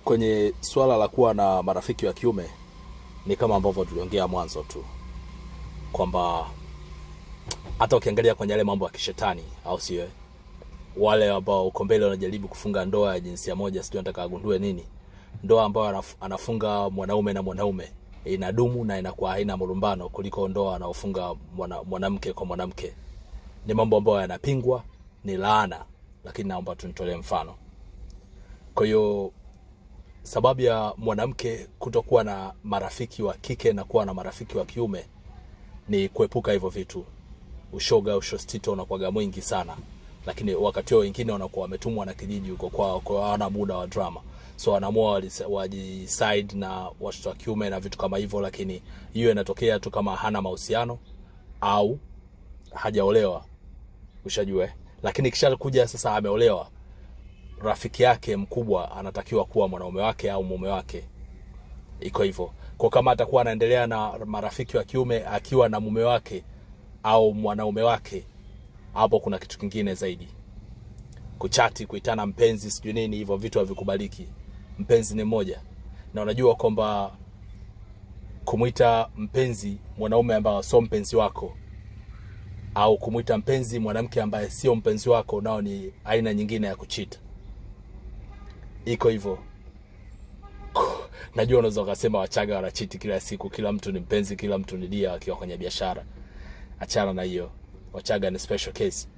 Kwenye swala la kuwa na marafiki wa kiume ni kama ambavyo tuliongea mwanzo tu kwamba hata ukiangalia kwenye yale mambo ya kishetani, au sio, wale ambao uko mbele wanajaribu kufunga ndoa ya jinsia moja, sio nataka agundue nini, ndoa ambayo anafunga mwanaume na mwanaume inadumu na inakuwa haina malumbano kuliko ndoa anaofunga mwanamke kwa mwanamke. Ni mambo ambayo yanapingwa, ni laana, lakini naomba tunitolee mfano. Kwa hiyo sababu ya mwanamke kutokuwa na marafiki wa kike na kuwa na marafiki wa kiume ni kuepuka hivyo vitu. Ushoga, ushostito unakuwa mwingi sana, lakini wakati wengine wanakuwa wametumwa na kijiji huko kwao, kwa hawana muda wa drama, so wanaamua wajiside na watoto wa kiume na vitu kama hivyo. Lakini hiyo inatokea tu kama hana mahusiano au hajaolewa, ushajue. Lakini kisha kuja sasa ameolewa, rafiki yake mkubwa anatakiwa kuwa mwanaume wake au mume wake. Iko hivyo. Kwa kama atakuwa anaendelea na marafiki wa kiume akiwa na mume wake au mwanaume wake, hapo kuna kitu kingine zaidi. Kuchati, kuitana mpenzi, sijui nini, hivyo vitu havikubaliki. Mpenzi ni mmoja. Na unajua kwamba kumuita mpenzi mwanaume ambaye sio mpenzi wako, au kumuita mpenzi mwanamke ambaye sio mpenzi wako, nao ni aina nyingine ya kuchita. Iko hivyo. Najua unaweza ukasema Wachaga wanachiti kila siku, kila mtu ni mpenzi, kila mtu ni dia akiwa kwenye biashara. Achana na hiyo. Wachaga ni special case.